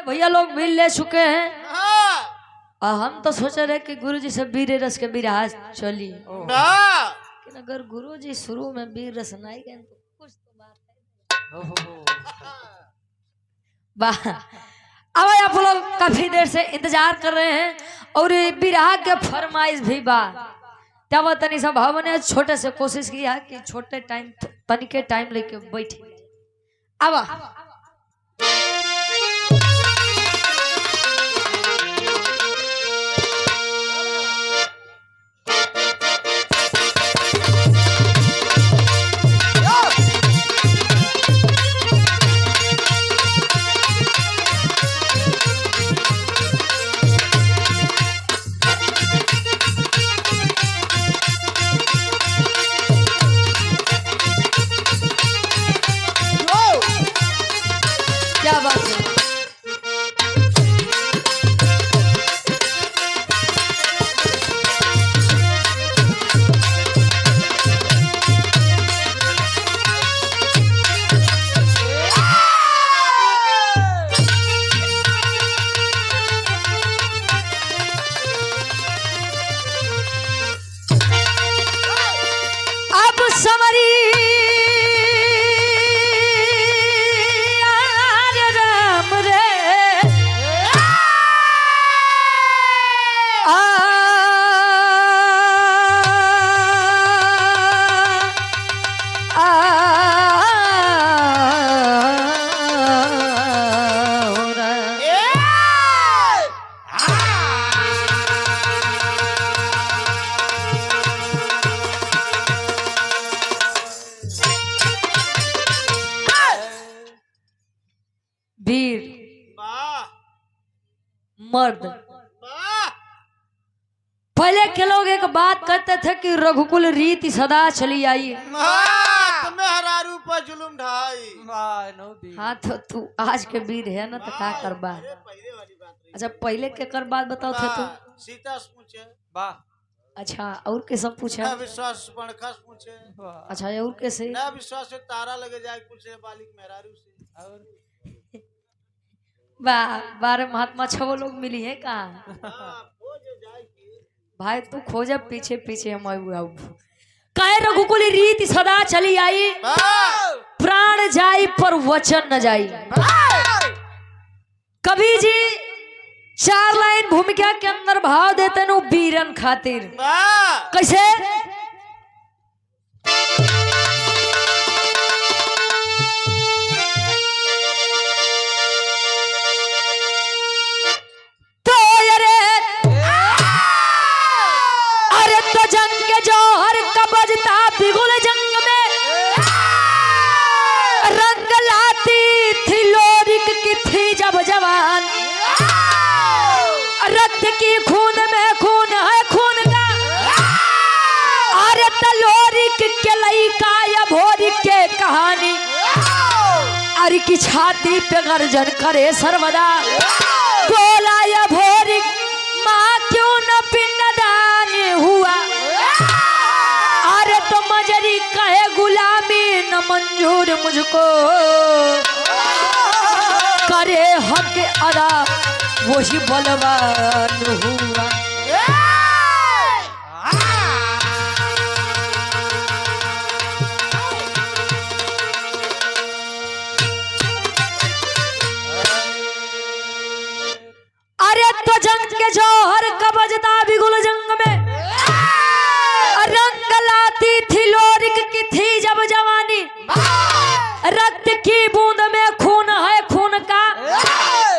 भैया लोग मिल ले चुके हैं और हम तो सोच रहे कि गुरुजी से वीर रस के बिरहा चली, लेकिन अगर गुरुजी शुरू में वीर रस नहीं गए तो कुछ तो बात है। वाह, अब आप लोग काफी देर से इंतजार कर रहे हैं और बिरहा के फरमाइश भी बा तब तनी सा भाव ने छोटे से कोशिश किया कि छोटे टाइम तनी के टाइम लेके बैठे। अब क्या बात है, अब समरी वीर मर्द। पहले के लोग एक बात कहते थे कि रघुकुल रीति सदा चली आई। जुलुम ढाई। हाँ तो तू आज के वीर है ना तो क्या करबा। अच्छा पहले के कर बात बताओ थे तू। सीता से पूछे। अच्छा और के सब पूछे। विश्वास पणखा से पूछे। अच्छा और कैसे ना विश्वास से तारा लगे जाए पूछे बालिक मेहरारू से। और बारह महात्मा छह लोग मिली है कहाँ भाई तू खोजे पीछे पीछे हम कहे रघुकुल रीति सदा चली आई, प्राण जाई पर वचन न जाई। कभी जी चार लाइन भूमिका के अंदर भाव देते नु वीरन खातिर। कैसे बिगुल जंग में रंग लाती थी लोरिक की थी जब जवान। रक्त की खून में खून है खून का, अरे तलोरिक के लइका या भोरिक के कहानी। अरे की छाती पे गर्जन करे सर्वदा, बोला या भोरिक माँ क्यों न पिंडदान हुआ। तो मजरी कहे गुलामी न मंजूर मुझको, करे हक अदा वही बलवान हुआ। अरे तो जंग के जौहर कबजता बिगुल जंग में रंग लाती थी लोरिक की थी जब जवानी। रक्त की बूंद में खून है खून का,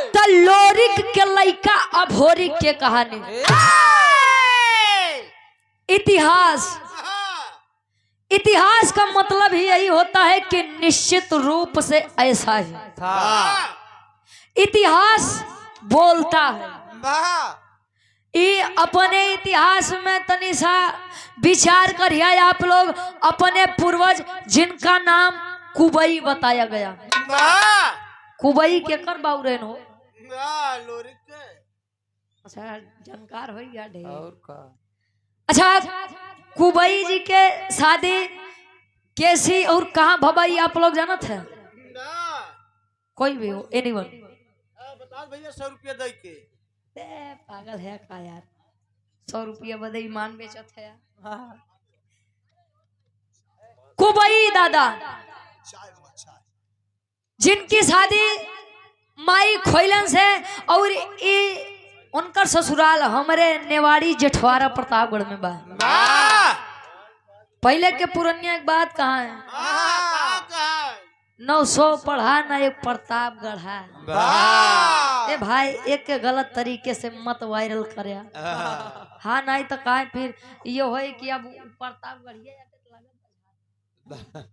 तो लोरिक के लइका अभोरिक के कहानी। इतिहास का मतलब ही यही होता है कि निश्चित रूप से ऐसा ही था। इतिहास बोलता है। ये अपने इतिहास में तनिसा विचार करिए आप लोग। अपने पूर्वज जिनका नाम कुबई बताया गया। कुबई के कर बाउरेन हो। अच्छा जानकार हो गया ढेर और का। अच्छा कुबई जी के शादी कैसी और कहाँ भबाई आप लोग जानत है? कोई भी हो एनीवन प्रसाद भैया 100 रुपया दे के पागल है का यार, 100 रुपया बदे ईमान बेचत है। कुबई दादा जिनकी शादी माई खोइलन से और उनका ससुराल हमारे नेवाड़ी जेठवारा प्रतापगढ़ में बा। पहले के पुरनिया एक बात कहा है, 900 पढ़ा ना एक प्रतापगढ़ है। ए भाई एक के गलत तरीके से मत वायरल करे। हाँ नहीं तो कहा फिर ये हो कि अब प्रतापगढ़।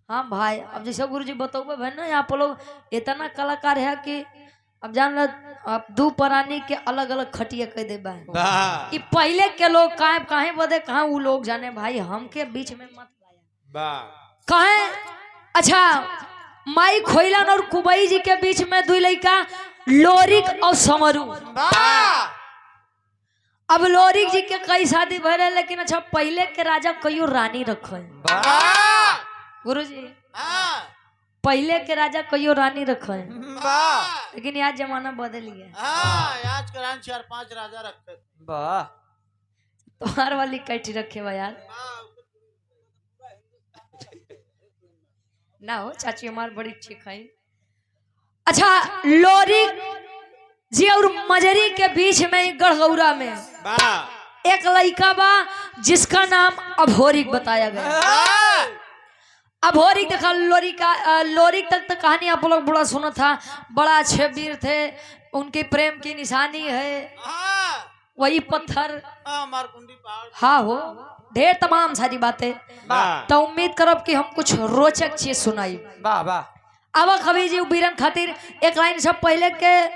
हाँ भाई अब जैसे गुरुजी बतौबे भाई ना, यहाँ पर लोग इतना कलाकार है कि अब जान लो अब दू प्राणी के अलग अलग खटिया कह दे बा। पहले के लोग काहे बदे कहाँ वो लोग जाने भाई, हमके बीच में मत लाया कहे। अच्छा माई खोइलन और कुबई जी के बीच में दो लड़का लोरिक और समरू। अब लोरिक जी के कई शादी भरे, लेकिन अच्छा पहले के राजा कईयो रानी रखे। गुरुजी पहले के राजा कईयो रानी रखे, लेकिन आज जमाना बदल गया। आज करान 4-5 राजा रखे। तुम्हार वाली कैठी रखे बा यार ना हो चाची हमार बड़ी ठीक है। अच्छा लोरी जी और मजरी के बीच में गढ़गौरा में एक लड़का बा जिसका नाम अभोरिक बताया गया। अभोरिक देखा लोरिक तक तो कहानी आप लोग बड़ा सुना था, बड़ा अच्छे वीर थे, उनके प्रेम की निशानी है वही पत्थर मारकुंडी पहाड़। हाँ हो ढेर तमाम सारी बातें। तो उम्मीद करब कि हम कुछ रोचक चीज सुनाई। अब कभी जी बीरन खातिर एक लाइन सब पहले के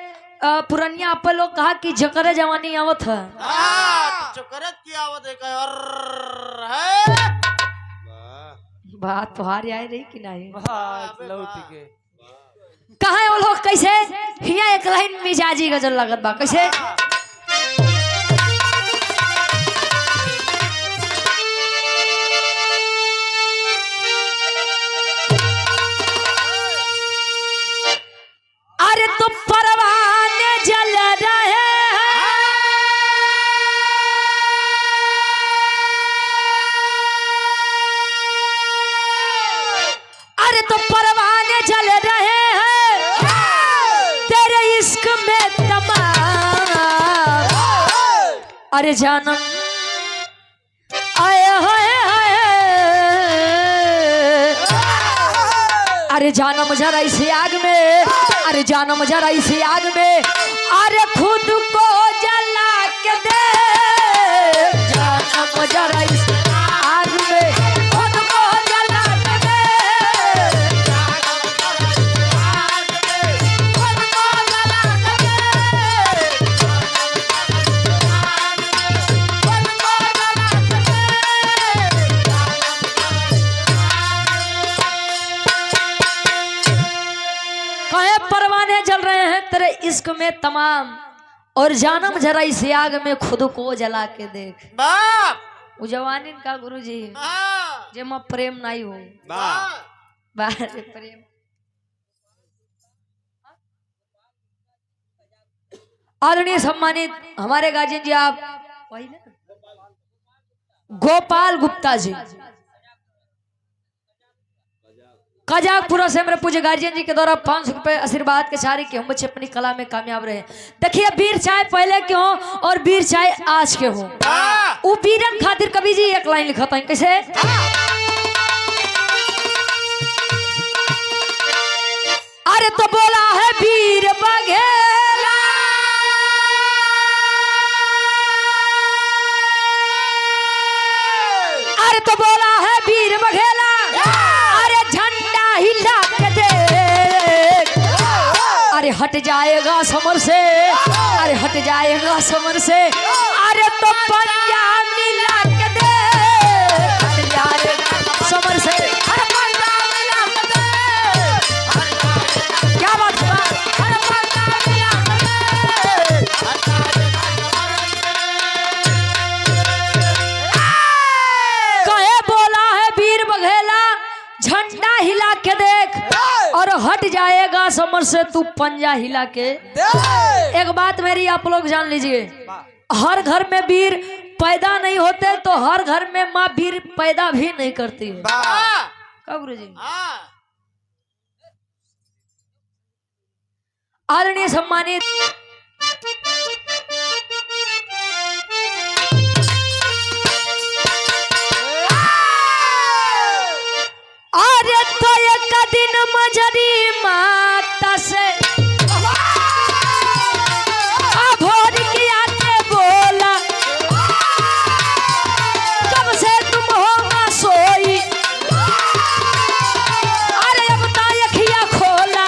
पुरनिया आप लोग कहा कि जकरे जवानी आवत है। बात तुहारी आई रही कि नहीं? कहा है वो लोग कैसे हिया एक लाइन मिजाजी गजल लगत बा कैसे। अरे तुम परवाने जल रहे हैं, अरे तुम परवाने जल रहे हैं तेरे इश्क में तमाम। अरे जानम आए हाय अरे जानम जरा इसे आग में, अरे जानम जरा इसे आग में, अरे खुद को जला के दे। जानम जरा इस आग में खुद को जला के दे। खुद को जला के दे। खुद को जला के दे। कहे परवाने जल रहे हैं तेरे इश्क में तमाम, और जानम जरा इस आग में खुद को जला के देख। वो जवानी का गुरु जी जे में प्रेम नहीं हो बाहर प्रेम। आदरणीय सम्मानित हमारे गार्जियन जी आप गोपाल गुप्ता जी कजाकपुरा से मेरे पूज्य गार्जियन जी के द्वारा 500 रुपए आशीर्वाद के सारे कि हम बच्चे अपनी कला में कामयाब रहे। देखिए वीर चाहे पहले के हो और वीर चाहे आज के हो, वो वीरन खातिर कवि जी एक लाइन लिखा था कैसे। अरे तो बोला है वीर बघेला, अरे तो बोला है वीर बघेला, हिला के देख। अरे हट जाएगा समर से, अरे हट जाएगा समर से, अरे तो पंजा मिला के देख। हट जाएगा समर से, अरे पंजा मिला के देख। क्या बात है, अरे पंजा मिला के देख। कहे बोला है वीर बघेला झंडा हिला के देख, और हट जाएगा समझ से तू पंजा हिला के। एक बात मेरी आप लोग जान लीजिए, हर घर में वीर पैदा नहीं होते तो हर घर में माँ वीर पैदा भी नहीं करती है। कब गुरु जी? आदरणीय सम्मानित अरे तो एक दिन मजरी माता से भोर की आके बोला, कब से तुम हो सोई, अरे अब तायखिया खोला,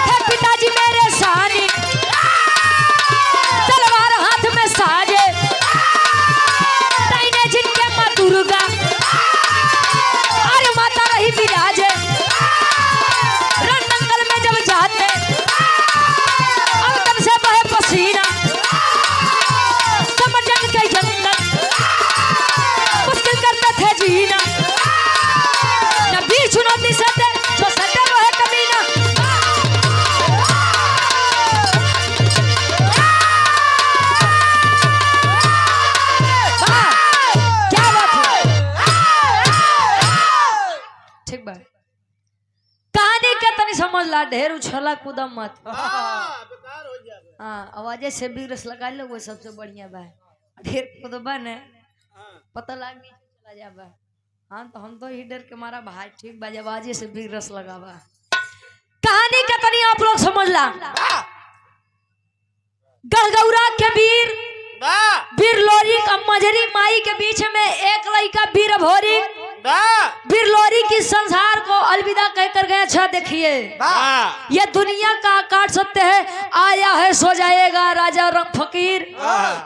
हे पिताजी मेरे सानी, तलवार हाथ में साजे, तैने जिनके माँ दुर्गा माता रही विराजे, रण दंगल में जब जाते अब तन से बहे पसीना, समझन के जंगल मुश्किल करते थे जीना, न वीर चुनौती से दे जो सटे वो है कमीना। क्या बात है, ठीक बात। कहानी के तनी समझ ला, ढेर उछला कूदम मत। बेकार हो जाएगा। हाँ, आवाजे से भी रस लगा लो, वो सबसे बढ़िया बा। ढेर कूदबा ने पता लाग नहीं चला जाबा। हाँ तो हम तो ही डर के मारा भाई ठीक बा, आवाजे से भी रस लगाबा। कहानी के तनी आप लोग समझ ला, गढ़गौरा के वीर लोरी का मजरी माई के बीच में एक लड़का वीर भोरी वीर लोरी की संसार को अलविदा कहकर गया। अच्छा देखिए, ये दुनिया का काट सकते हैं, आया है सो जाएगा राजा रंग फकीर,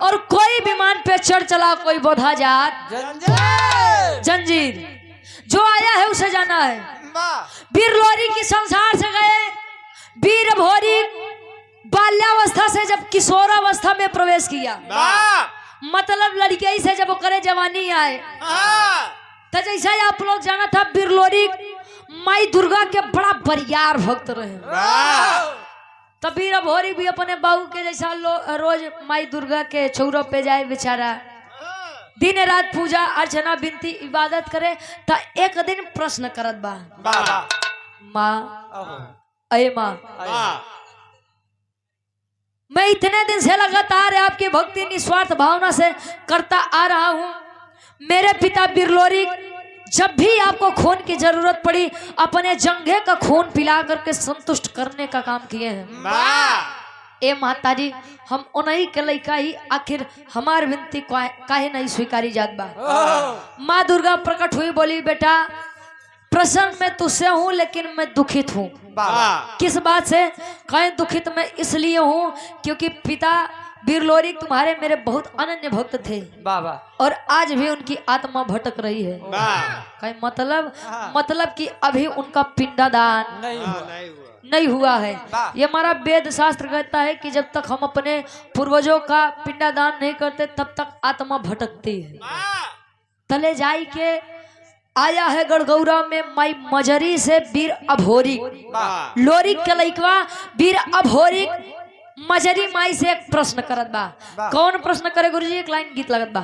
और कोई विमान पे चढ़ चला कोई बोधा जात जंजीर, जो आया है उसे जाना है। वीर लोरी की संसार से गए वीर भोरी, बाल्यावस्था से जब किशोरावस्था में प्रवेश किया, मतलब लड़कियां से जब करे जवानी आए, तो जैसा आप लोग जाना था वीर लोरी माई दुर्गा के बड़ा बरियार भक्त रहे। तब वीर भोरी भी अपने बाबू के जैसा रोज माई दुर्गा के चौरों पे जाए बेचारा, दिन रात पूजा अर्चना विनती इबादत करे। तो एक दिन प्रश्न करत बा, माँ अये माँ, मैं इतने दिन से लगातार आपकी भक्ति निस्वार्थ भावना से करता आ रहा हूँ। मेरे पिता वीर लोरी जब भी आपको खून की जरूरत पड़ी अपने जंघे का खून पिला करके संतुष्ट करने का काम किए हैं। ए माताजी, हम उन्हीं के लइका ही, आखिर हमार विनती काहे नहीं स्वीकारी जात बा। माँ दुर्गा प्रकट हुई, बोली बेटा प्रसन्न मैं तुझसे हूँ लेकिन मैं दुखित हूँ। किस बात से? कहीं दुखित मैं इसलिए हूँ क्योंकि पिता वीर लोरी तुम्हारे मेरे बहुत अनन्य भक्त थे बाबा, और आज भी उनकी आत्मा भटक रही है। कहीं मतलब कि अभी उनका पिंडदान नहीं हुआ है। ये हमारा वेद शास्त्र कहता है कि जब तक हम अपने पूर्वजों का पिंडदान नहीं करते तब तक आत्मा भटकती है। तले जाई के आया है गढ़गौरा में माई मजरी से वीर अभोरी, लोरी के लइकवा वीर अभोरी मजरी माई से एक प्रश्न करत बा। कौन प्रश्न करे गुरुजी? एक लाइन गीत लगत बा।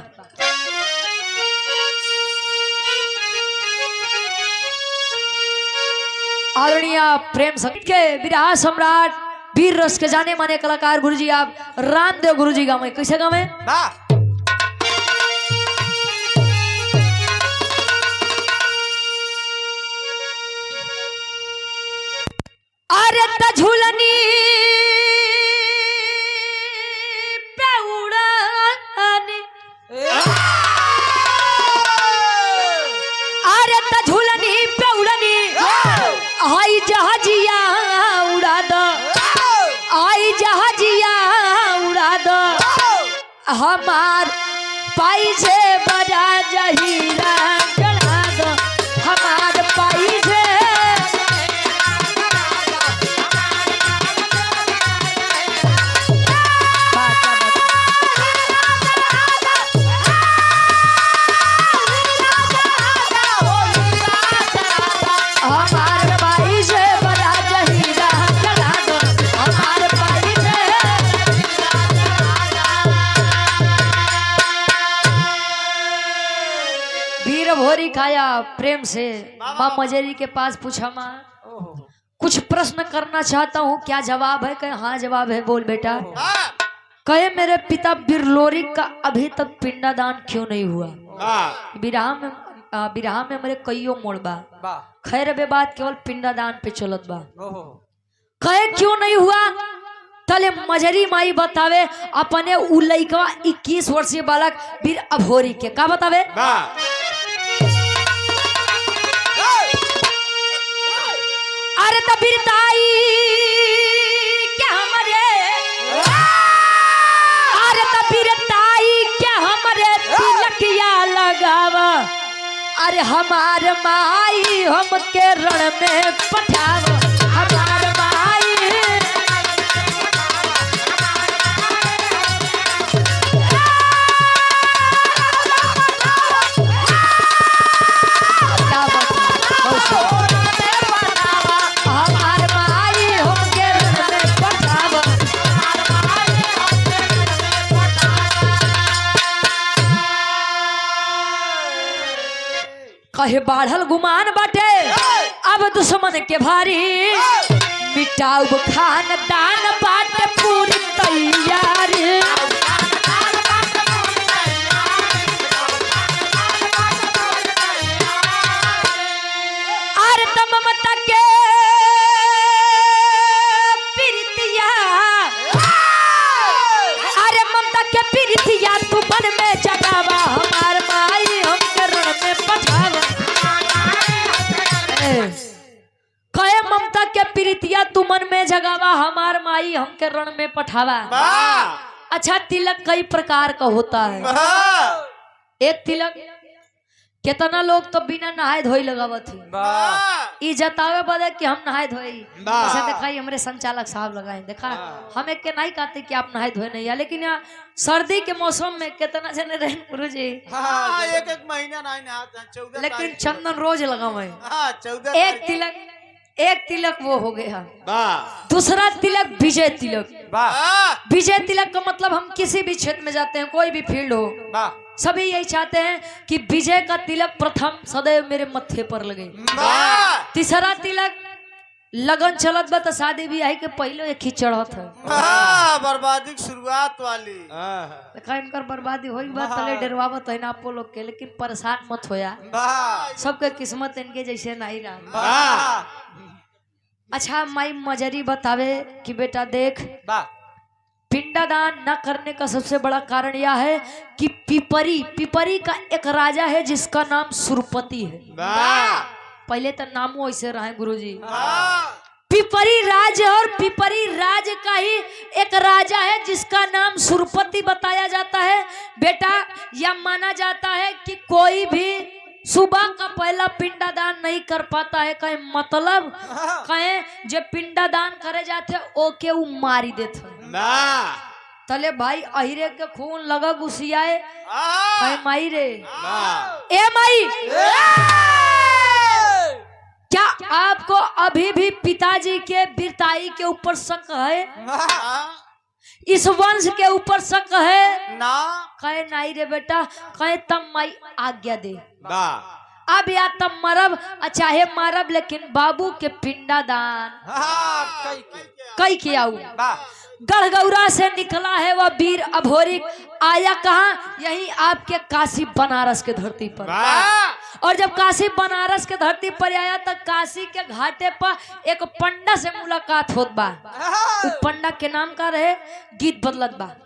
आदरणीय प्रेम संगीत के विराह सम्राट वीर रस के जाने माने कलाकार गुरुजी आप रामदेव गुरुजी गावे। कैसे गावे? अरे त झूलनी पे उड़ानी, अरे त झूलनी पे उड़नी, आई जहाजिया उड़ा दो, आई जहाजिया उड़ा दो, हमार पाई से बजा जहीरा चढ़ा दो, हमार पाई से हमार पाई दिखाया प्रेम से। माँ मजेरी के पास पूछा, माँ कुछ प्रश्न करना चाहता हूँ, क्या जवाब है? कहे हाँ जवाब है, बोल बेटा। कहे मेरे पिता बिरलोरी का अभी तक पिंडदान क्यों नहीं हुआ? बिरहा में मेरे कईयों मोड़ बा, खैर बे बात केवल पिंडदान पे चलत बा। कहे क्यों नहीं हुआ? तले मजरी माई बतावे अपने उ लइका 21 वर्षीय बालक बीर अभोरी के का बतावे? अरे तबीर ताई क्या हमारे, अरे तबीर ताई क्या हमारे तिलकिया लगावा, अरे हमार माई हमके रण में पठावा, हमार माई क्या हमार माई हमके रण में पठावा। कहे बाढ़ल गुमान बाटे अब दुश्मन के भारी, मिटाऊ खानदान बाटे पूरी तैयारी। अरे तम ममता के प्रीतिया, अरे ममता के प्रीतिया तू बन में जगावा, हमार माई हमके रण में पठावा। कहे ममता के प्रीतिया तू मन में जगावा, हमार माई हमके रण में पठावा। अच्छा, तिलक कई प्रकार का होता है। एक तिलक कितना लोग तो बिना नहाए धोई लगावत थी, ई जतावे बदे कि हम नहाए धोई। जैसे दिखाई हमरे संचालक साहब लगाए, देखा हम एक के नहीं कहते कि आप नहाए धोए नहीं है, लेकिन यहाँ सर्दी के मौसम में कितना जने रहे गुरु जी एक महीना नहीं नहाते, 14 लेकिन चंदन रोज लगावे। 14 एक तिलक वो हो गया। दूसरा तिलक विजय तिलक। विजय तिलक का मतलब हम किसी भी क्षेत्र में जाते हैं, कोई भी फील्ड हो, सभी यही चाहते हैं कि विजय का तिलक प्रथम सदैव मेरे मत्थे पर लगे। तीसरा तिलक लगन चलत बा तो शादी ब्याह के पहले एक ही चढ़त है, बर्बादी की शुरुआत वाली। देखा इनकर बर्बादी होई बात तले डरवावत है ना आप लोग के, लेकिन परेशान मत होया, सबके किस्मत इनके जैसे नहीं रहा। अच्छा, माई मजरी बतावे कि बेटा देख, पिंडदान न करने का सबसे बड़ा कारण यह है कि पिपरी का एक राजा है जिसका नाम सुरपति है। पहले तो नामों ऐसे रहे गुरुजी, पिपरी राज, और पिपरी राज का ही एक राजा है जिसका नाम सुरपति बताया जाता है। बेटा यह माना जाता है कि कोई भी सुबह का पहला पिंडदान नहीं कर पाता है, कहे मतलब कहे जो पिंडदान करे जाते ओके वो मारी देते तले भाई अहिरे के खून लगा गुसियाए, कहे माई रे ए माई, क्या आपको अभी भी पिताजी के वीरताई के ऊपर शक है? इस वंश के ऊपर शक है ना? कहे नहीं रे बेटा, कहे तब माई आज्ञा दे, अब या तब मरब चाहे मारब, लेकिन बाबू के पिंडदान कई किया। गढ़गौरा से निकला है वह वीर अभोरी, आया कहाँ? यही आपके काशी बनारस के धरती पर। और जब काशी बनारस के धरती पर आया तो काशी के घाटे पर एक पंडा से मुलाकात होत बा। उस पंडा के नाम का रहे, गीत बदलत बा।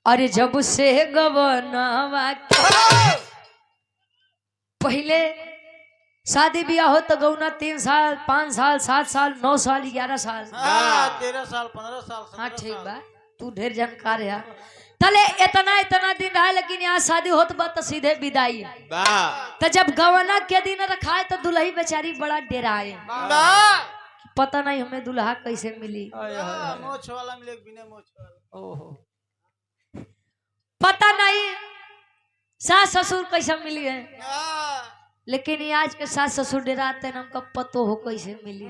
अरे जब से गवनवा पहले शादी ब्याह हो तो गौना 3 साल 5 साल 7 साल 9 साल 11 साल 13 साल 15 साल। हाँ ठीक बा, तू ढेर जानकार है। तले इतना दिन रहा, लेकिन यहाँ शादी होत बा तो सीधे विदाई। तो जब गवना के दिन रखा तो दुल्ही बेचारी बड़ा डेराए, पता नहीं हमें दुल्हा कैसे मिली, मोछ वाला मिले बिना मोछ वाला, पता नहीं सास ससुर कैसे मिली है। लेकिन आज के सास ससुर डराते हैं, हमका पतो हो कैसे मिली।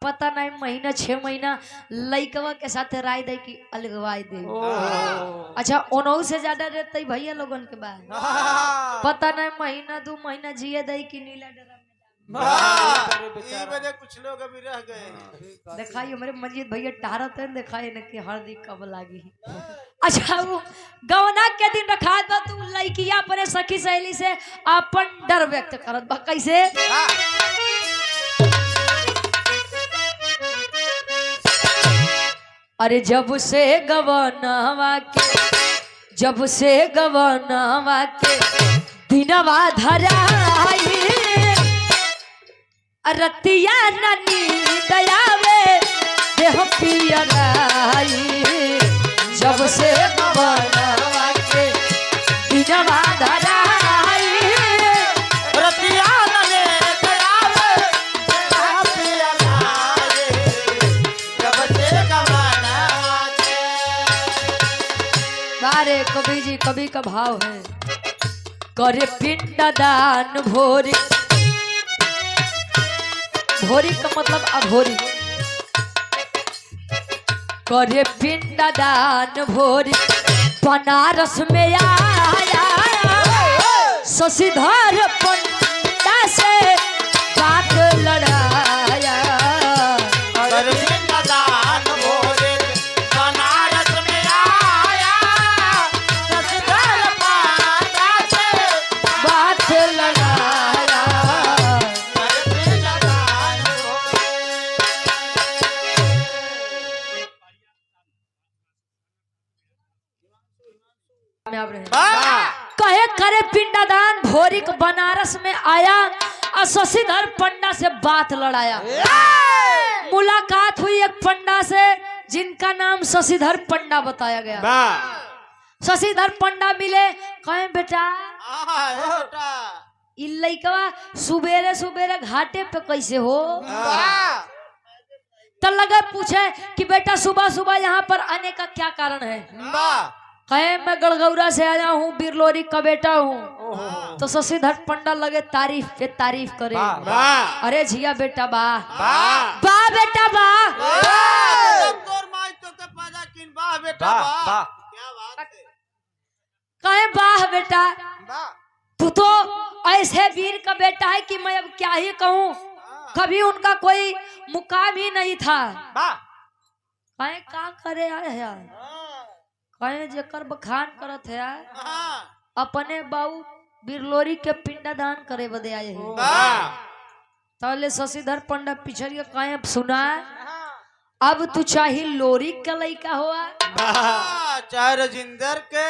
पता नहीं महीना 6 महीना लइकवा के साथ राय दे कि अलगवाई दे। अच्छा ओनहु से ज्यादा रहते भैया लोगन के बाद पता नहीं महीना 2 महीना जिए दे कि नीला डरा ये वजह कुछ लोग अभी रह गए। दिखाइए मेरे मंजीत भैया टहरत है दिखाई न कि हल्दी कब लागी। अच्छा वो गवना के दिन रखा था तू लइकिया अपने सखी सहेली से अपन डर व्यक्त करत बा कैसे अरे जब से गवनावा के दिनवा धराई रतिया ननी दयावे देह पियराई जब से गवनावा के दिनवा धराई रतिया ननी दयावे देह पियराई जब से गवनावा के। बारे कवि जी कवि का भाव है करे पिंडदान भोरी का मतलब अभोरी करे पिंडदान भोरी बनारस में आया शशिधर पंडा से बात लड़ाया पिंडदान भोरे बनारस में आया शशिधर पंडा से बात लड़ाया कहे करे पिंडदान भोरिक बनारस में आया और शशिधर पंडा से बात लड़ाया। मुलाकात हुई एक पंडा से जिनका नाम शशिधर पंडा बताया गया। शशिधर पंडा मिले कहे बेटा इ लइकवा सुबेरे सुबेरे घाटे पे कैसे हो तो लगा पूछे कि बेटा सुबह सुबह यहाँ पर आने का क्या कारण है। कहे मैं गड़गौरा से आया हूँ बिरलोरी का बेटा हूँ। तो शशिधर पंडा लगे तारीफ पे तारीफ करे अरे जिया बेटा बा बेटा बा कहे वाह बेटा तू तो ऐसे वीर का बेटा है कि मैं अब क्या ही कहूँ कभी उनका कोई मुकाम ही नहीं था। कहे का करे आए यार कहे जेकर बखान करत है अपने बाबू बिरलोरी के पिंडदान करे बदे आए हैं। तले शशिधर पंडा पिछड़ के कहे सुना अब तू चाहे लोरी का लइका हुआ चाहे राजेंद्र के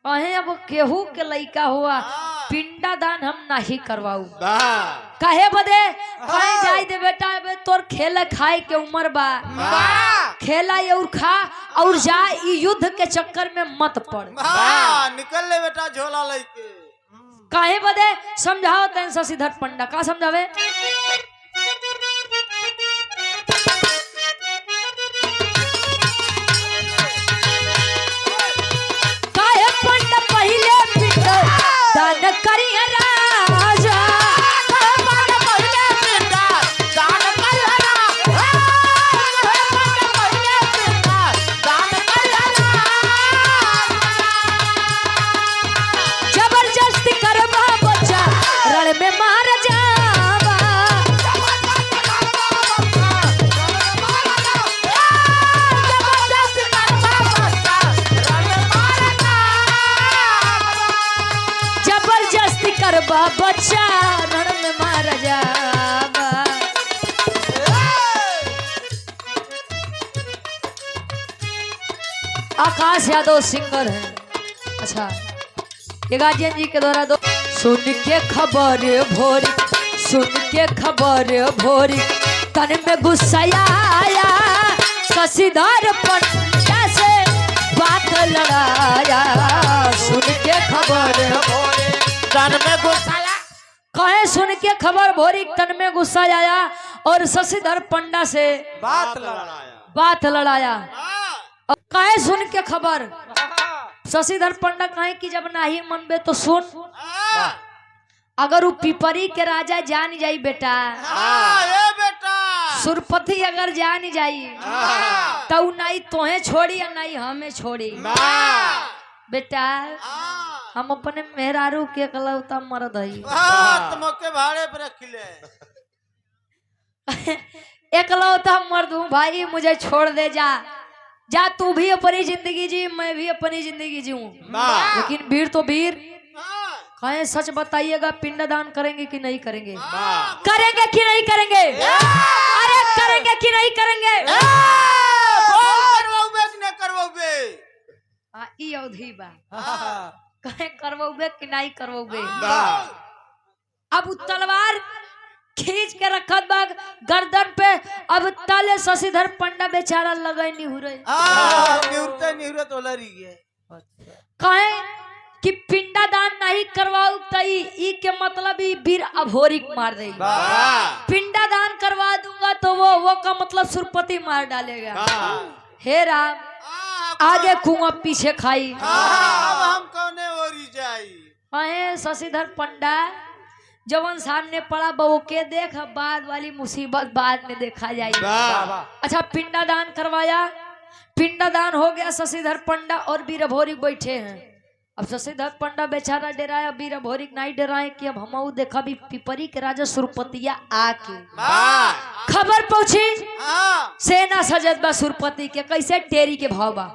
कहे अब केहू के लइका हुआ पिंडदान हम नहीं करवाऊ कहे बदे कहे जाई दे बेटा बे तोर खेल खाए के उम्र बा खेला और खा और जा युद्ध के चक्कर में मत पड़ निकल ले बेटा झोला लेके। काहे बदे समझाओ तैन शशिधर पंडा का समझावे काहे पंडा पहले पिंडा दान करिए राजा जबरदस्ती करवा बच्चा रण में मार जावा जबरदस्ती करवा बच्चा रण में मार जावा। आकाश यादव सिंगर है। अच्छा ये गार्जियन जी के द्वारा दो सुन के खबर भोरी तन में गुस्सा आया शशिधर पंडा से बात लड़ाया सुन के खबर तन में गुस्सा कहे सुन के खबर भोरी तन में गुस्सा आया और शशिधर पंडा से बात लड़ाया। और कहे सुन के खबर शशिधर पंडा कहे कि जब नहीं मनबे तो सुन अगर वो पिपरी के राजा जान जाई बेटा सुरपति अगर जान जाई तो नहीं तोहे छोड़ी या नहीं हमें छोड़ी। बेटा हम अपने मेहरारू के कलौता मर्द हई। तुमके भाड़े पे रख ले। एकलौता मर्द हूँ भाई, मुझे छोड़ दे जा। जा तू भी अपनी जिंदगी जी, मैं भी अपनी जिंदगी जीऊं। लेकिन वीर तो वीर, कहें सच बताइएगा, पिंडदान करेंगे कि नहीं करेंगे? करेंगे कि नहीं करेंगे? अरे करेंगे कि नहीं करेंगे? ई अवधि बा, कहें करवोगे कि नहीं करवोगे? अब तलवार खींच के रखत बा गर्दन पे। अब ताले शशिधर पंडा बेचारा लगे नहीं हो रहे। कहे कि पिंडा दान नहीं करवाऊ तई ई के मतलब ही वीर अभोरिक मार देगी। पिंडा दान करवा दूंगा तो वो का मतलब सुरपति मार डालेगा। हे राम, आगे कुआं पीछे खाई। हम कौने ओरी जाई? कहे शशिधर पंडा जवन सामने पड़ा बो के देख, बाद वाली मुसीबत बाद में देखा जाएगी। अच्छा पिंडा दान करवाया, पिंडा दान हो गया। शशिधर पंडा और वीर अभोरिक बैठे हैं। अब शशिधर पंडा बेचारा डराया, वीर अभोरिक नहीं डराए कि अब हम देखा भी पिपरी के राजा सुरपतिया आके खबर पहुंची। सेना सजत बा सुरपति के, कैसे टेरी के भाव बा।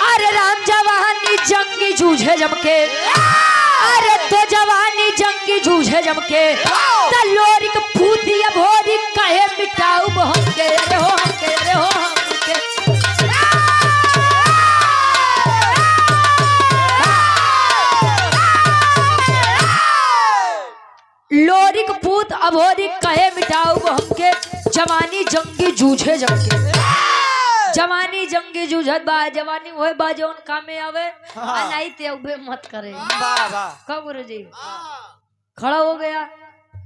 अरे राम जवानी जंगी जूझे जमके, अरे तो जवानी जंगी जूझे जमके, लोरिक पूती अभोरिक कहे मिटाऊ हमके। अरे हो हमके, अरे हो हमके। लोरिक पूत अभोरिक कहे मिटाऊ हमके, जवानी जंगी जूझे जमके। जवानी जंगी जूझत बा, जवानी होए बा जौन कामे आवे। नहीं ते उबे मत करे। कब जी खड़ा हो गया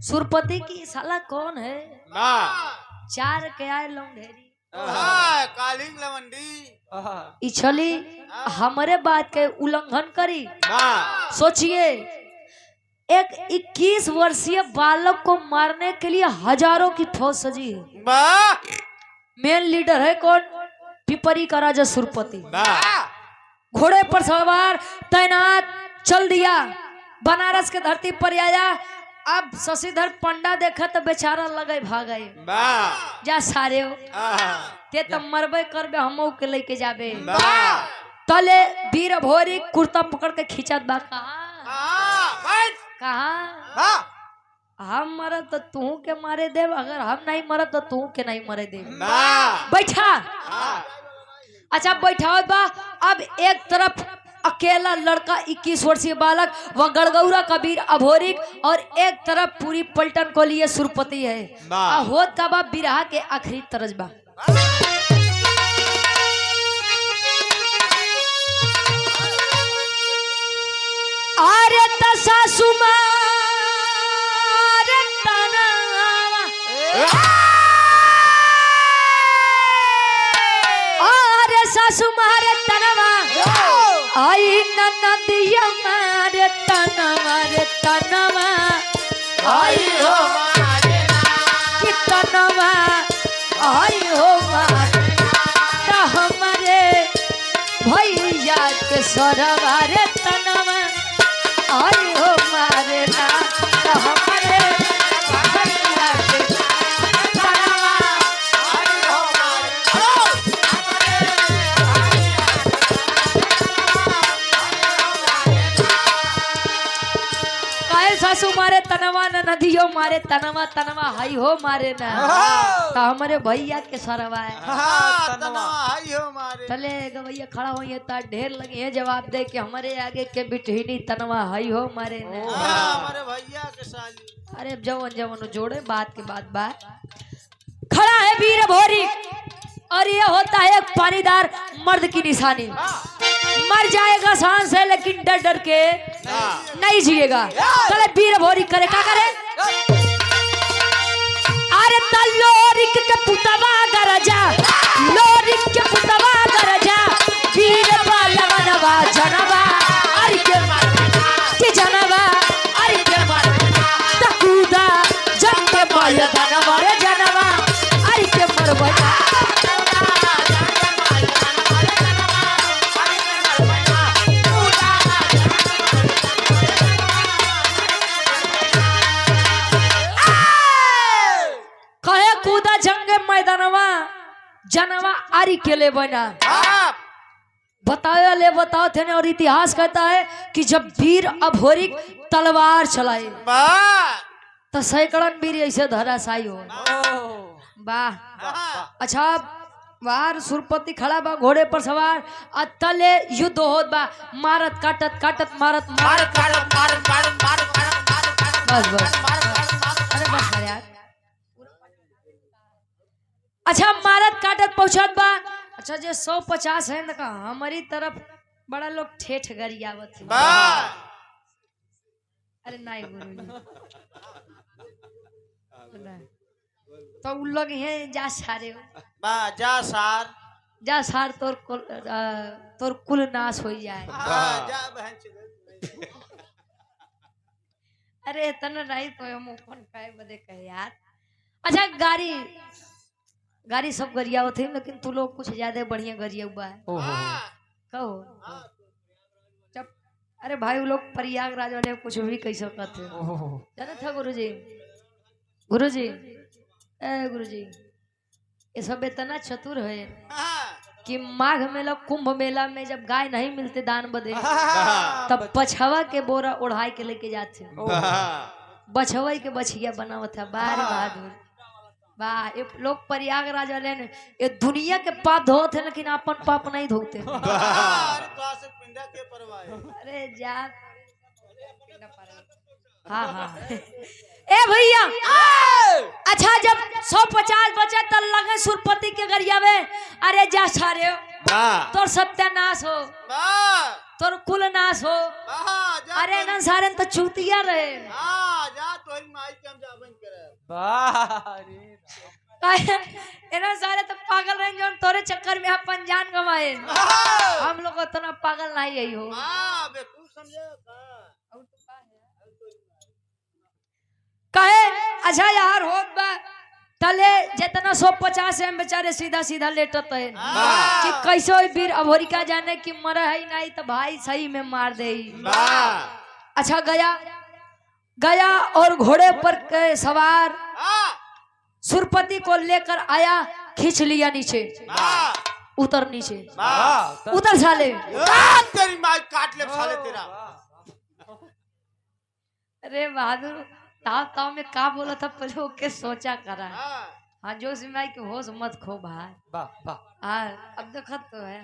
सुरपति की साला कौन है? चार के आए लौंढेरी कालिंग लवंडी इछली हमारे बात के उल्लंघन करी। सोचिए, एक 21 वर्षीय बालक को मारने के लिए हजारों की फौज सजी है। मेन लीडर है कौन? पिपरी का राजा सुरपति। घोड़े पर सवार तैनात चल दिया, बनारस के धरती पर आया। अब शशिधर पंडा देखा तो बेचारा लगे भागे। जा सारे हो ते तो मरबे करबे, हम के लेके जाबे। तले वीर अभोरिक कुर्ता पकड़ के खींचत बा। कहा हम मरद तो तू के मारे देव, अगर हम नहीं मरद तो तू के नहीं मरे देव। बैठा। अच्छा बैठा बा। अब एक तरफ अकेला लड़का 21 वर्षीय बालक व गड़गौरा कबीर अभोरिक, और एक तरफ पूरी पलटन को लिए सुरपति है। हो तब बिरहा के आखिरी तरजबा। अरे तसा सुमा सासु मारे तनवा आई नदिया मारे तनवा रे तनवा आई हो मारे कि तनवा आई हो मारे ता हमारे भैया के सरवा रे तनवा आई हो मारे ना ता हमारे भैया के सरवा आई हो सासू मारे तनवा न नदियो मारे तनवा तनवा हाई हो मारे ना तो हमारे भैया के सरवा है। चले गवैया खड़ा हो ता ढेर लगे है जवाब दे कि हमारे आगे के बिटहिनी तनवा हाई हो मारे ना हमारे भैया के साली। अरे जवन जवन जोड़े बात के बात खड़ा है वीर अभोरिक, और ये होता है एक पानीदार मर्द की निशानी। मर जाएगा सांस है लेकिन डर डर के नहीं जिएगा। चले वीर अभोरिक करे क्या करे? अरे लोरिक के पुतवा गरजा, लोरिक के पुतवा गरजा, वीर बालवनवा जनवा अरे के ये धनवा रे जनवा अरे के मरबना कहे कूदा जंग मैदानवा जनवा आरी के ले बना बताओ ले बताओ थे और इतिहास कहता है कि जब वीर अघोरी तलवार चलाए तो सैकड़न वीर ऐसे धराशायी हो वाह अच्छा बाहर सुरपति खड़ा बा घोड़े पर सवार आ तले युद्ध होत बा मारत काटत काटत मारत मारत बस बस अरे बस यार अच्छा मारत काटत पहुंचत बा अच्छा जे 150 है ना हमारी तरफ बड़ा लोग ठेठ गरियावत है अरे नहीं गुरु तो उन लोग हैं जा सारे जा सार तोर कुल नाश हो जाए अरे तना नहीं तो हम अपन काहे बदे कहे यार अच्छा गाड़ी सब गरिया थे लेकिन तू लोग कुछ ज्यादा बढ़िया गरिया हुआ है कहो जब अरे भाई वो लोग प्रयागराज वाले कुछ भी कह सकते जाने था गुरुजी गुरुजी ये सब इतना चतुर है कि माघ मेला कुंभ मेला में जब गाय नहीं मिलते दान बदे तब बछवा के बोरा ओढ़ाई के लेके जाते बछवा के बछिया बनावत है बार बहादुर वाह ये लोग प्रयागराज वाले ने ये दुनिया के पाप धोते लेकिन अपन पाप नहीं धोते अरे जा हाँ हाँ ए भैया अच्छा जब 150 बचे तब लगे सुरपति के गरियावे अरे जा सारे तोर सत्यानाश हो तोर कुल नाश हो अरे न सारे तो चूतिया रहे सारे तो पागल रहे जो तोरे चक्कर में अपन जान गवाए हम लोग इतना पागल नहीं यही हो कहे अच्छा यार हो तले जितना 150 है बेचारे सीधा सीधा लेटत है कि कैसे वीर अघोरिका जाने कि मर है नहीं तो भाई सही में मार दे अच्छा गया और घोड़े पर सवार सुरपति को लेकर आया खींच लिया नीचे उतर नीचे उतर साले तेरी माँ काट ले साले तेरा अरे बहादुर ताव में का बोला था पहले ओके सोचा करा हाँ जो सिमाई के होश मत खो भाई हाँ अब देखत तो है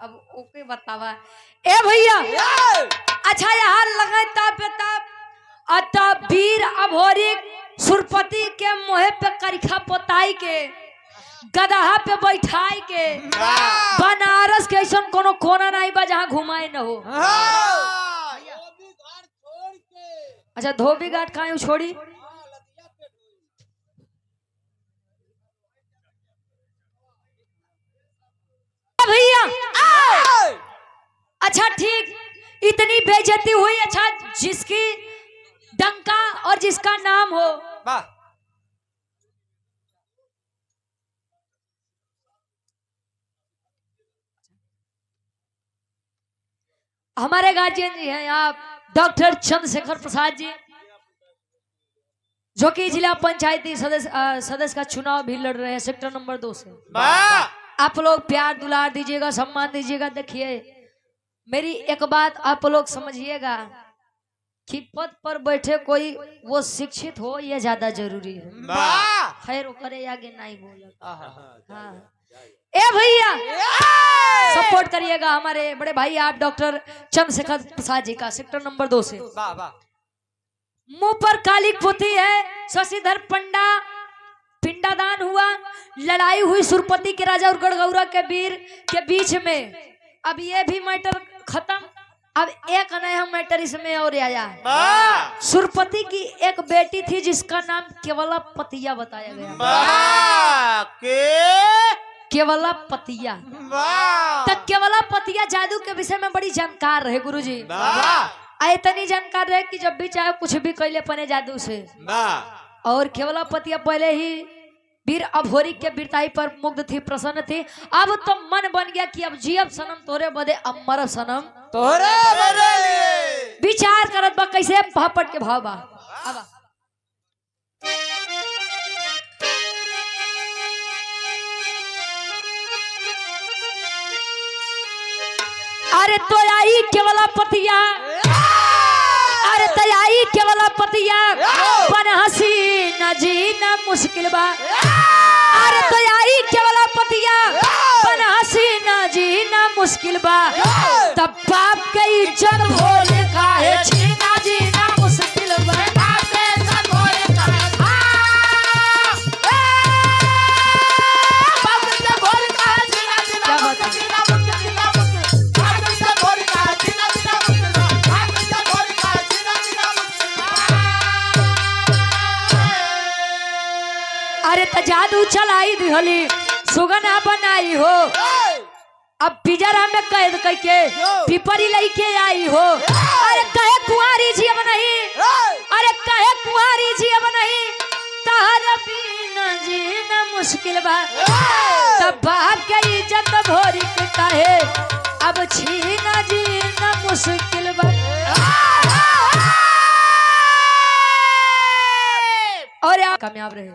अब ओके बतावा ए भैया अच्छा यहाँ लगे ताप वीर अघोरी सुरपति के मोहे पे करिखा पोताई के गदहा पे बैठाई के बनारस के ऐसा कोनो कोना नहीं बा जहाँ घुमाए न हो अच्छा धोबी घाट कहाँ छोड़ी भैया अच्छा ठीक इतनी बेइज्जती हुई अच्छा जिसकी डंका और जिसका नाम हो हमारे गार्जियन जी हैं आप डॉक्टर चंद्रशेखर प्रसाद जी जो कि जिला पंचायती सदस्य का चुनाव भी लड़ रहे हैं सेक्टर नंबर 2 से आप लोग प्यार दुलार दीजिएगा सम्मान दीजिएगा देखिए मेरी एक बात आप लोग समझिएगा कि पद पर बैठे कोई वो शिक्षित हो ये ज्यादा जरूरी है खैर करे आगे नहीं बोला हाँ ए भैया सपोर्ट करिएगा हमारे बड़े भाई आप डॉक्टर चंद्रशेखर प्रसाद जी का सेक्टर नंबर 2 से मुंह पर काली पोती है शशिधर पंडा पिंडादान हुआ लड़ाई हुई सुरपति के राजा और गढ़गौरा के वीर के बीच में अब ये भी मैटर खत्म अब एक नया मैटर इसमें और आया सुरपति की एक बेटी थी जिसका नाम केवला पतिया बताया गया केवला पतिया तक केवला पतिया जादू के विषय में बड़ी जानकार रहे गुरुजी इतनी जानकार रहे कि जब भी चाहे कुछ भी कैले पने जादू से और केवलापतिया पहले ही वीर अभोरी के वीरताई पर मुग्ध थी, प्रसन्न थी। अब तो मन बन गया कि अब जियब सनम तोरे बदे, अब मरब सनम तोरे बदे। विचार करत बा कैसे भापट के भाव बा। अब अरे तो आई केवलापतिया, अरे तो आई केवलापतिया, बन हसी न जीना मुश्किल बा। अरे तो आई केवलापतिया, बन हसी न जीना मुश्किल बा। तब बाप के इज्जत भोले काहे छीना जीना मुश्किल बा। अरे तो जादू चलाई दिहली सुगना बनाई हो, अब पिजरा में कैद करके पिपरी लेके आई हो। अरे कहे कुंवारी जी अब नहीं, अरे कहे कुंवारी जी अब नहीं, तारा बिना जीना मुश्किल बा। तब बाप के इज्जत भोरी के कहे अब छीना जीना मुश्किल बा। और कामयाब रहे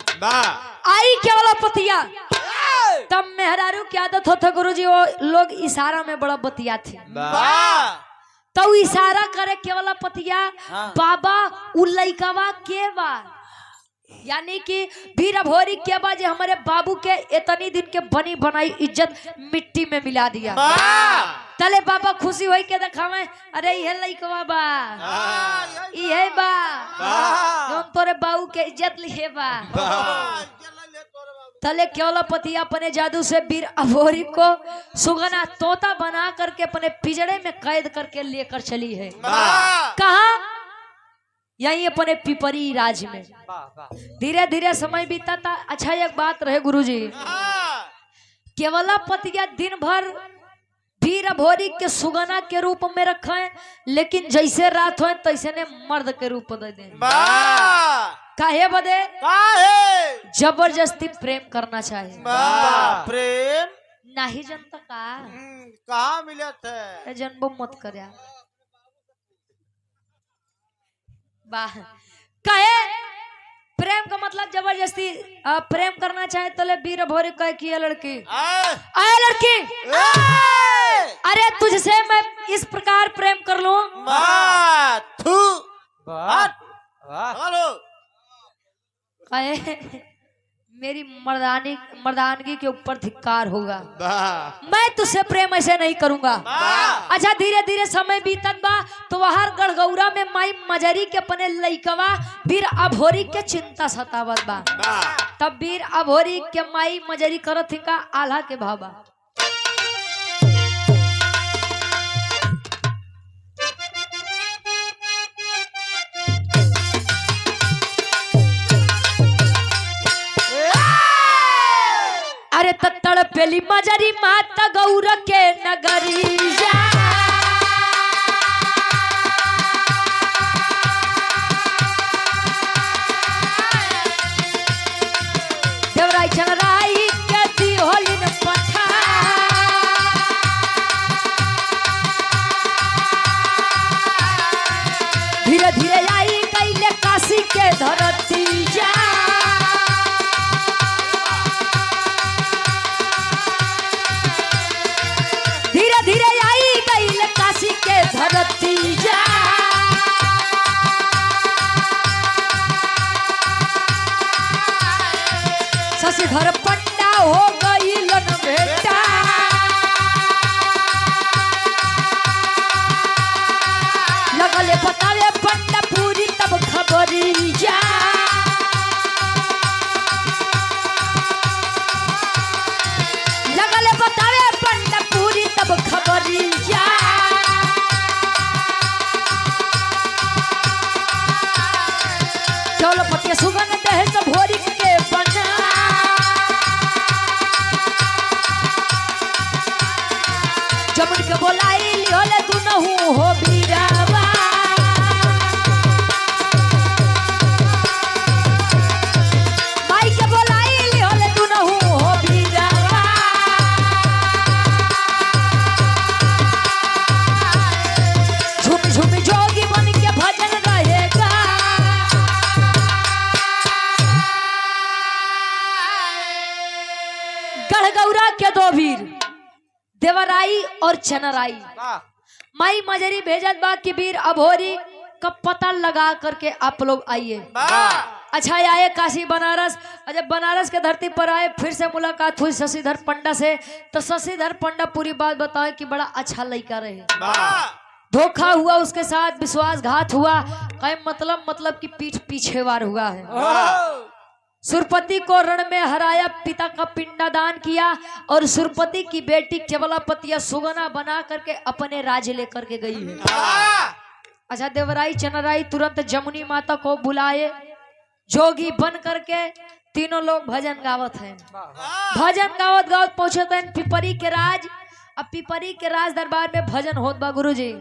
आई केवलापतिया। तब मेहरारू की आदत होता गुरुजी, वो लोग इशारा में बड़ा बतिया थे, तो इशारा करे केवलापतिया बाबा उ लइकवा के बा, यानी कि वीर अभोरी के बा जे हमारे बाबू के इतनी दिन के बनी बनाई इज्जत मिट्टी में मिला दिया। तले बाबा खुशी होई के देखावे, अरे ये लइकवा बा, ये बा जो तोरे बाबू के इज्जत लिए बा। तले केवलापति अपने जादू से वीर अभोरी को सुगना तोता बना करके अपने पिंजड़े में कैद करके लेकर चली है। कहा? यही अपने पिपरी राज में। धीरे धीरे समय बीता था। अच्छा एक बात रहे गुरुजी, केवलापतिया दिन भर वीर अभोरी के सुगना के रूप में रखा है, लेकिन जैसे रात हो तैसे ने मर्द के रूप दे दे। काहे बदे? जबरदस्ती प्रेम करना चाहिए। प्रेम नहीं जनता का कहाँ मिलत है? जन्म मत कर यार। वाह, कहे प्रेम का मतलब जबरदस्ती प्रेम करना चाहे तो ले वीर अभोरी कहे कि ये लड़की, आए लड़की, अरे तुझसे मैं इस प्रकार प्रेम कर लूं। कहे मेरी मर्दानगी के ऊपर धिक्कार होगा, मैं तुझसे प्रेम ऐसे नहीं करूंगा। अच्छा धीरे धीरे समय बीतत बा तो वहां गढ़गौरा में माई मजरी के अपने लइकवा वीर अभोरी के चिंता सतावत बा। तब वीर अभोरी के माई मजरी करत थी का आल्हा के भावा। अरे तत्तड़ पेली मजरी माता गौर के नगरी जा, देवराई चनराई के दी होलिन पठा, धीरे धीरे आई कैले काशी के धरती जा। धीरे आई गई काशी के धरती जा, शशिधर पंडा हो गई लन बेटा, लगले बतावे पंडा पूरी तब खबरी जा। लगले बतावे पंडा पूरी तब खबरी जा। केवलापति सुगन दहे तो भोरी के बना, जमुन के बोलाई लिहोले तू नहू हो बीरावा। देवराई और चनराई माई मजरी भेजत बा कि वीर अभोरी का पता लगा करके आप लोग आइए। अच्छा आए काशी बनारस। जब बनारस के धरती पर आए फिर से मुलाकात हुई शशिधर पंडा से। तो शशिधर पंडा पूरी बात बताए कि बड़ा अच्छा लड़का रहे, धोखा हुआ उसके साथ, विश्वासघात हुआ, कई मतलब कि पीठ पीछे वार हुआ है। सुरपति को रण में हराया, पिता का पिंडदान किया और सुरपति की बेटी केवलापतिया सुगना बना करके अपने राज्य लेकर के गई है। अच्छा देवराई चनराई तुरंत जमुनी माता को बुलाए, जोगी बन करके तीनों लोग भजन गावत हैं। भजन गावत गावत पहुंचे थे पिपरी के राज। अब पिपरी के राज दरबार में भजन होत बा गुरुजी,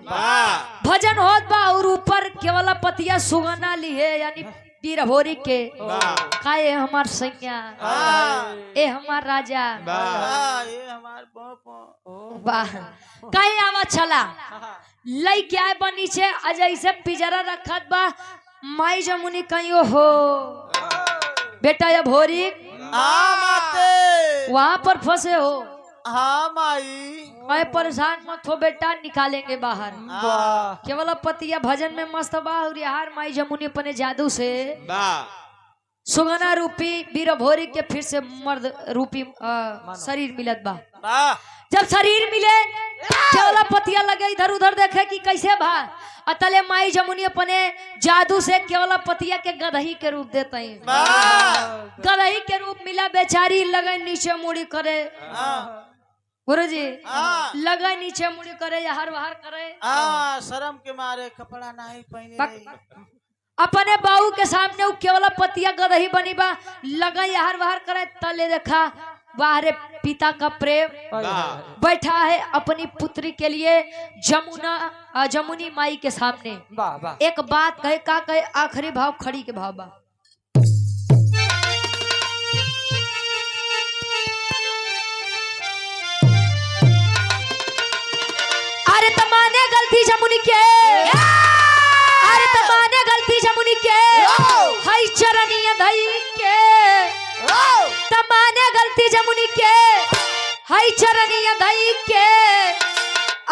भजन होत बा और ऊपर केवलापतिया सुगना ली है, यानी वीर अभोरी के काए हमार सैया, ए हमार राजा, ये हमार वाह काहे आवा चला लई क्या है बनी छे अजय से पिजरा रखत बा। माई जमुनी कहियो हो बेटा अभोरी वहां पर फंसे हो। हाँ माई मैं परेशान मत हो बेटा, निकालेंगे बाहर। केवलापतिया भजन में मस्त बा और यार माई जमुनी अपने जादू से सुगना रूपी वीर अभोरी के फिर से मर्द रूपी शरीर मिलत बा। जब शरीर मिले केवलापतिया लगे इधर उधर देखे कि कैसे भा अतले माई जमुनी अपने जादू से केवलापतिया के गदही के रूप देते हैं। गदही के रूप मिला, बेचारी लगे नीचे मुड़ी करे गुरुजी, लगे नीचे मुड़ी करे, हर बाहर करे, शर्म के मारे कपड़ा नहीं पहने। अपने बाऊ के सामने केवलापतिया गदही बनी बा, लगे हर बाहर करे। तले देखा बाहरे पिता का प्रेम बैठा है अपनी पुत्री के लिए जमुनी माई के सामने। एक बात कहे का कहे, आखिरी भाव खड़ी के भाव बा। अरे तमाने गलती जमुनी के, अरे तमाने गलती जमुनी के, हई चरनिया धई के तमाने गलती जमुनी के, हई चरनिया धई के।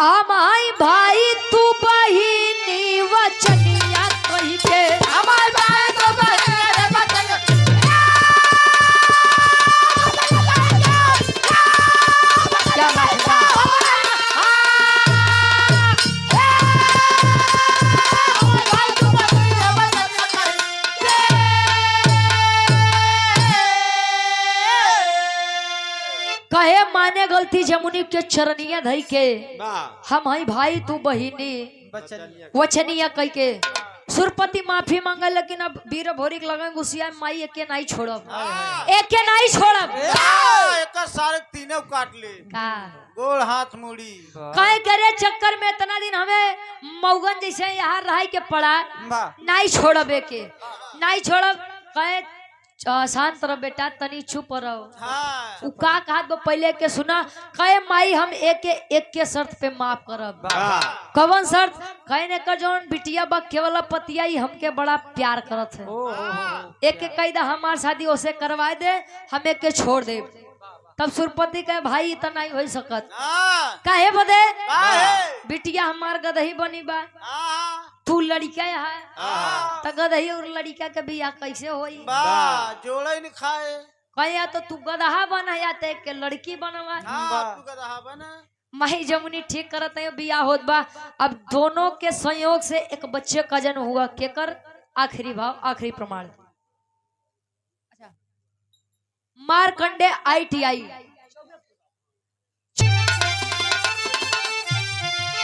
आमाई भाई तू बहिनी वचनिया कही के, हमारे भाई तो क्या बात है। कहे माने गलती जमुनी के चरनिया धई के, हम हई भाई तू बहिनी वचनिया कह के। सुरपति माफी मांगे लेकिन अब वीर अभोरी लगे गुस्सिया माई एके नहीं छोड़ब, एके नहीं छोड़ब। एक सारे तीनों काट ले का गोड़ हाथ मुड़ी कहे करे चक्कर में इतना दिन हमें मौगन जैसे यहाँ रह के पड़ा, नहीं छोड़ब एके नहीं छोड़ब। कहे शांत रहो बेटा, तनी चुप रहो। का कहा तो पहले के सुना। कहे माई हम एक के शर्त पे माफ करब। कवन शर्त? कहे ने कर जौन बिटिया बा केवलापतिया ही हमके बड़ा प्यार करत है, एक के कही दा हमार शादी ओसे करवाए दे, हम एक के छोड़ दे। तब सुरपति कहे भाई इतना नहीं हो सकत। काहे बदे? बिटिया हमार गदही बनी बा, तू लड़का है तो गदही और लड़का के बियाह कैसे होई? जोड़े नहीं खाए। कहे तो तू गदहा बना या ते के लड़की बनवा। तू गदहा बना। माही जमुनी ठीक करत है, बियाह होत बा। अब दोनों के संयोग से एक बच्चे का जन्म हुआ। केकर? आखिरी भाव आखिरी प्रमाण। मारकंडे ITI।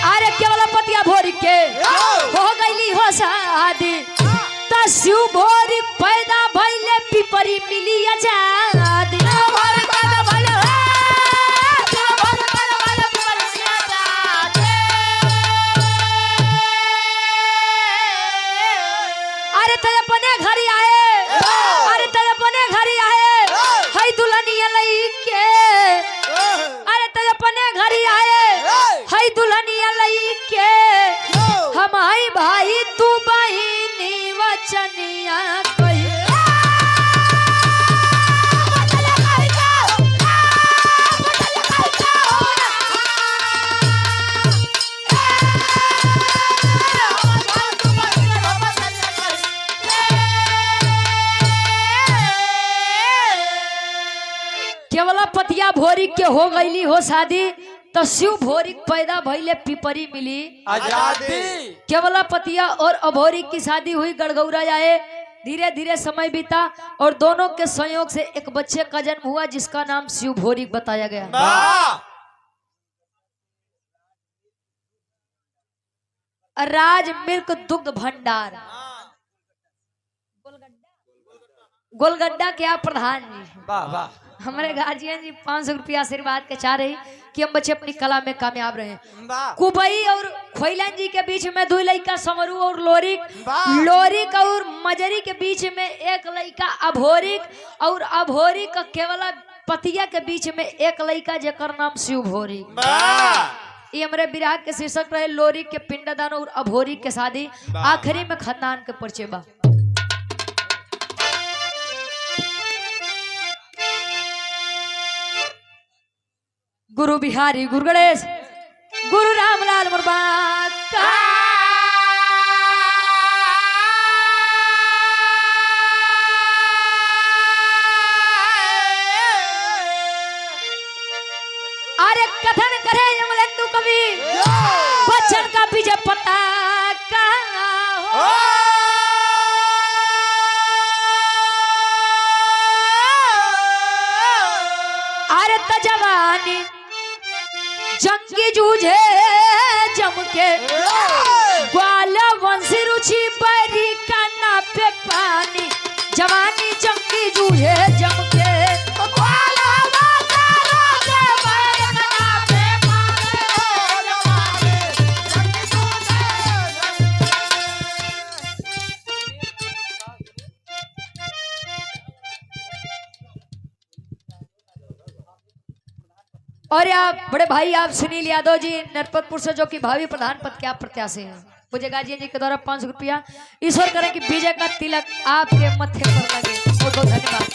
अरे केवलापतिया भोरी के हो गईली हो शादी, तस्यु भोरी पैदा भइले पिपरी मिली आजादी। अरे तेरे अपने घर आए, अरे तेरे अपने घर आए, हई दुल्हनिया लई के। अरे तेरे अपने घर आए, हई दुल्हनिया लई के। हम हई भाई तू बहिनी वचनिया कही। भोरिक के हो गईली हो शादी तो शिव भोरिक पैदा भइले पिपरी मिली आजादी। केवलापतिया और अभोरिक की शादी हुई गड़गौरा जाए। धीरे धीरे समय बीता और दोनों के संयोग से एक बच्चे का जन्म हुआ जिसका नाम शिव भोरिक बताया गया। राज मिल्क दुग्ध भंडार गोलगड्डा क्या प्रधान जी। वाह वाह। हमारे गार्जियन जी 500 रुपया आशीर्वाद के चाह रही कि हम बच्चे अपनी कला में कामयाब रहे। वाह। कुबई और खोइलन जी के बीच में 2 लड़का समरू और लोरिक, वाह। लोरिक और मजरी के बीच में 1 लड़का अभोरिक और अभोरिक केवल पतिया के बीच में 1 लड़का जेकर नाम शिव भोरिक। ये हमारे विराह के शीर्षक रहे लोरिक के पिंडदान और अभोरिक के शादी। आखिरी में खानदान के परिचय बा। गुरु बिहारी गुरु गणेश गुरु रामलाल मुर्बा का अरे कथन करे यमलेंदु कवि बच्चन का बीज पता का हो। अरे तजवानी जंगी जूझे जम के ग्वाला वंशी रुचि बरी काना पे पानी जवानी जंगी जूझे जम के और आप बड़े भाई आप सुनील यादव जी नरपतपुर से जो कि भावी प्रधान पद के आप प्रत्याशी हैं। मुझे गार्जियन जी के द्वारा 500 रुपया ईश्वर करें कि विजय का तिलक आपके मत्थे पर लगे। बहुत बहुत धन्यवाद।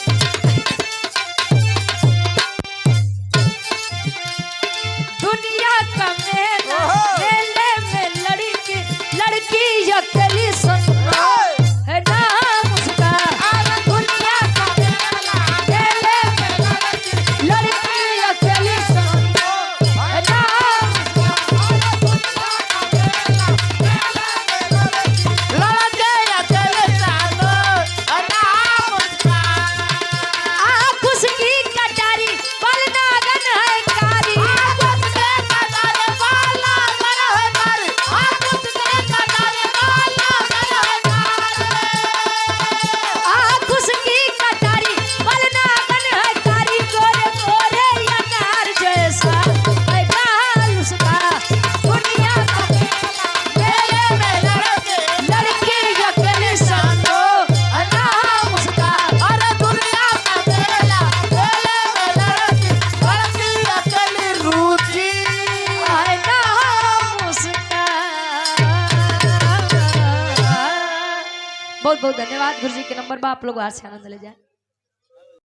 दुनिया का मेले में लड़की अकेली सुनो है नाम उसका। दुनिया का मेले में लड़की अकेली बहुत बहुत धन्यवाद। गुरु जी के नंबर पर आप लोग हाथ से आनंद ले जाए।